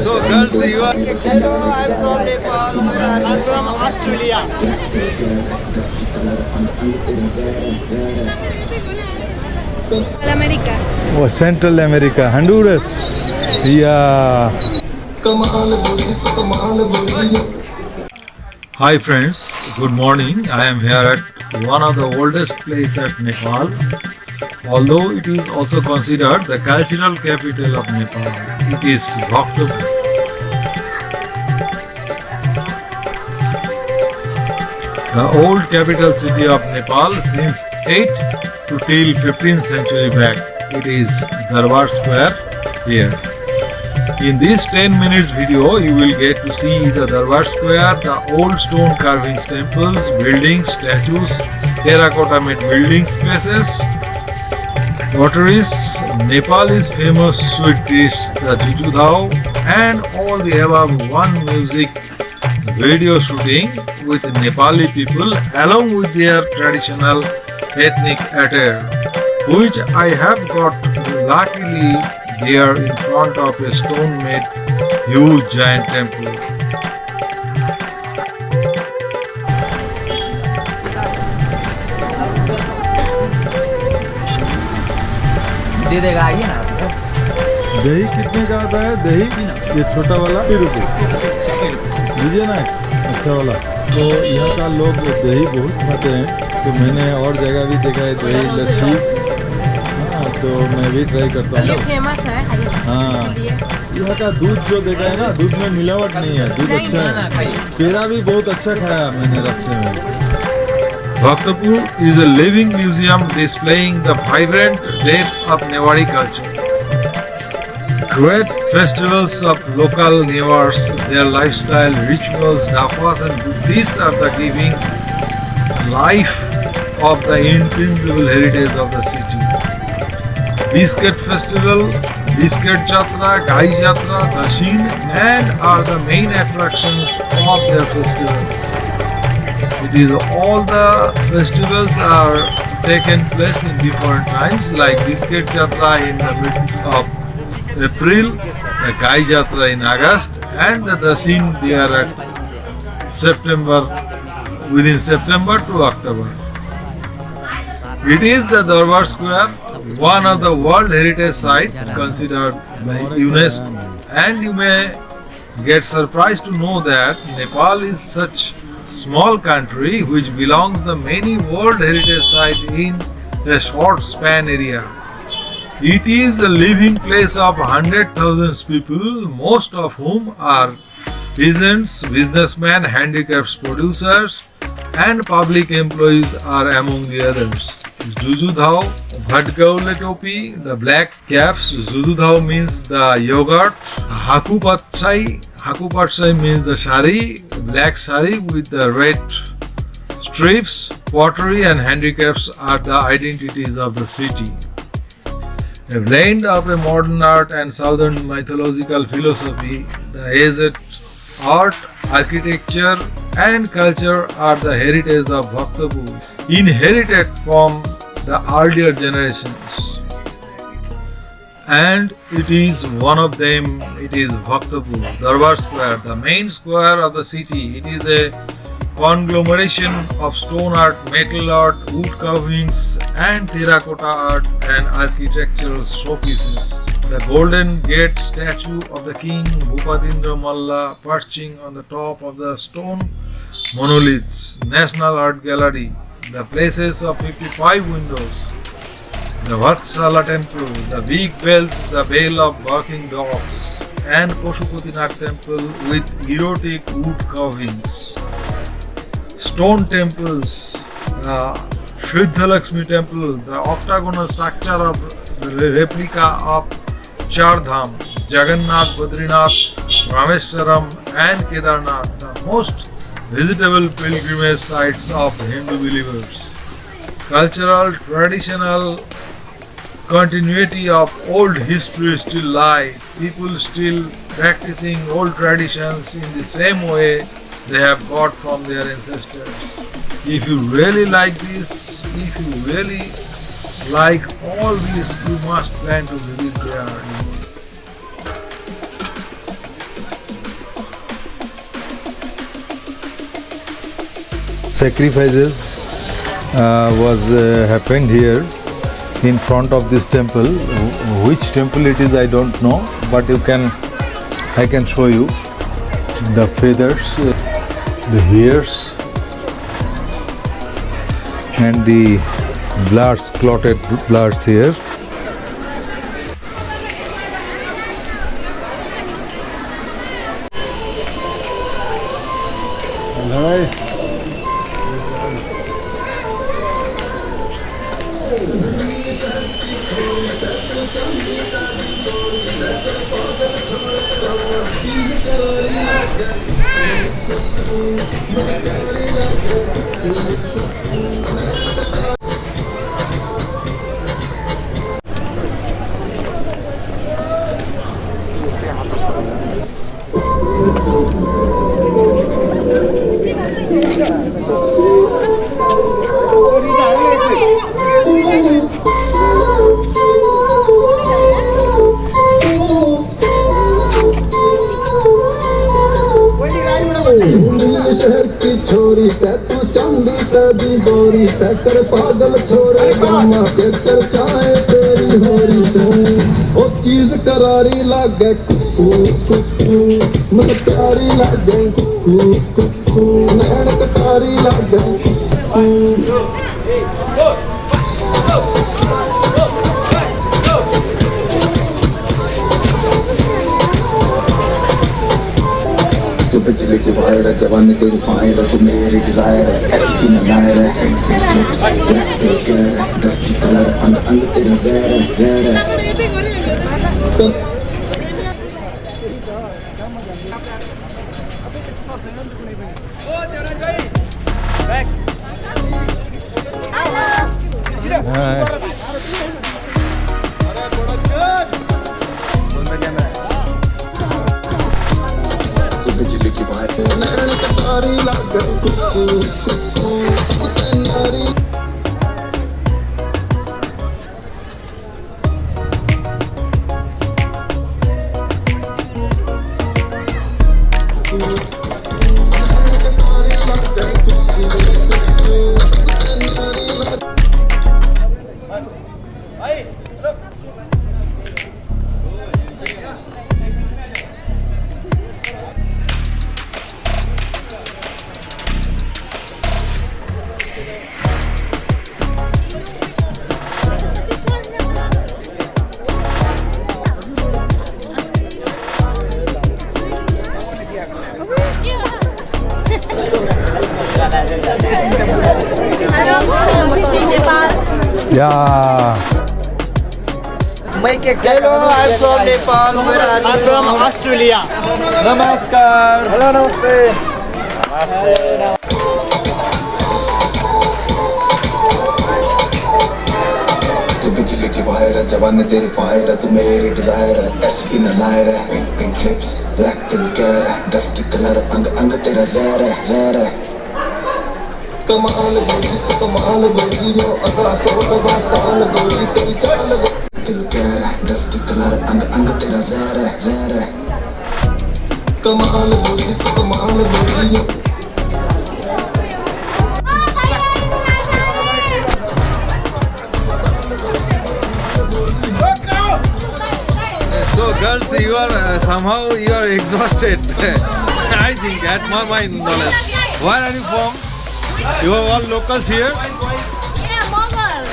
girls, you are. Hello, I'm from Nepal. I'm from Australia. America. Oh, Central America, Honduras. Yeah. Hi friends, good morning. I am here at one of the oldest place at Nepal. Although it is also considered the cultural capital of Nepal. It is Bhaktapur. The old capital city of Nepal since 8th to till 15th century back. It is Durbar Square here. In this 10 minutes video, you will get to see the Durbar Square, the old stone carvings, temples, buildings, statues, terracotta made buildings, places, potteries, Nepal's famous sweet dish, the juju dhao, and all the above one music video shooting with Nepali people along with their traditional ethnic attire, which I have got luckily there in front of a stone-made huge giant temple. दे देगा आइए ना दही कितने का आता है? दही ये छोटा वाला 20 रुपये दीजिए ना, अच्छा वाला। तो यहाँ का लोग दही बहुत खाते हैं, तो मैंने और जगह भी देखा है दही लस्सी। हाँ, तो मैं भी ट्राई करता हूँ। फेमस है। हाँ, यहाँ का दूध जो देखा है ना, दूध में मिलावट नहीं है, दूध अच्छा है। पेड़ा भी बहुत अच्छा खाया मैंने रास्ते में। Bhaktapur is a living museum displaying the vibrant depth of Newari culture. Great festivals of local Newars, their lifestyle, rituals, Daffas and Guthis are the giving life of the intangible heritage of the city. Bisket festival, Bisket yatra, yatra, Dasain and are the main attractions of their festivals. It is all the festivals are taken place in different times, like Bisket yatra in the middle of April, the yatra in August, and the Dasain there at September, within September to October. It is the Durbar Square, one of the World Heritage Site considered by UNESCO, and you may get surprised to know that Nepal is such small country which belongs the many World Heritage Site in a short span area. It is a living place of 100,000 people, most of whom are peasants, businessmen, handicrafts producers, and public employees are among the others. Juju dhao, Bhabaghure topi, the black caps. Juju dhao means the yogurt. Haku patsai means the sari, black sari with the red strips. Pottery and handicrafts are the identities of the city. A blend of a modern art and southern mythological philosophy, the aged art, architecture and culture are the heritage of Bhaktapur, inherited from the earlier generations. And it is one of them, it is Bhaktapur, Durbar Square, the main square of the city. It is a conglomeration of stone art, metal art, wood carvings and terracotta art and architectural showpieces. The Golden Gate statue of the king Bhupadindra Malla perching on the top of the stone monoliths, National Art Gallery, the places of 55 windows, the Vatsala temple, the big bells, the bell of barking dogs, and Pashupatinath temple with erotic wood carvings. Stone temples, the Sriddhalakshmi temple, the octagonal structure of the replica of Char Dham, Jagannath, Badrinath, Rameshwaram and Kedarnath, the most visitable pilgrimage sites of Hindu believers. Cultural, traditional continuity of old history still live. People still practicing old traditions in the same way they have got from their ancestors. If you really like this, if you really like all this, you must plan to visit there. sacrifices was happened here in front of this temple. Which temple it is I don't know, but I can show you the feathers, the hairs and the bloods, clotted bloods here. शहर की छोरी से तू चांदी तभी गोरी से कर पागल छोरे गम्मा के चर्चाएं तेरी होरी से वो चीज करारी लागे कुकू कुकू मन प्यारी लागे कुकू कुकू नैन कटारी लागे कुकू बिजली की वायर है जवानी तेरी फायर है तू मेरी डिजायर है एसपी न लायर है पिंक लिप्स ब्लैक दिल केयर है डस्टी कलर अंग अंग तेरा जहर है बिजली की वायर नैन कटारी लागे कुकू कुकू नारी Yeah. Hello, I'm from Nepal. Where are you? I'm from Australia. Namaskar. Hello, namaste. तू बिजली की वायर है जवानी तेरी फायर है तू मेरी डिजायर है एसपी न लायर है पिंक पिंक लिप्स ब्लैक दिल केयर है डस्टी कलर अंग अंग तेरा जहर है कमाल गोरी जो अदा सोट बासान गोरी तेरी चाल दिल केयर है डस्टी कलर अंग अंग तेरा जहर है कमाल गोरी जो So girls, you are somehow you are exhausted. I think at my knowledge. Where are you from? You are all locals here. Yeah, Mongol.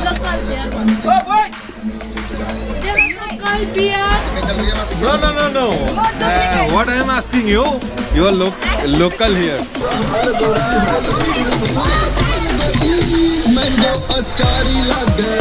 Locals here. Oh, boy. There are local beer. No. What I am asking you, you are local here. Mango अचारी लागे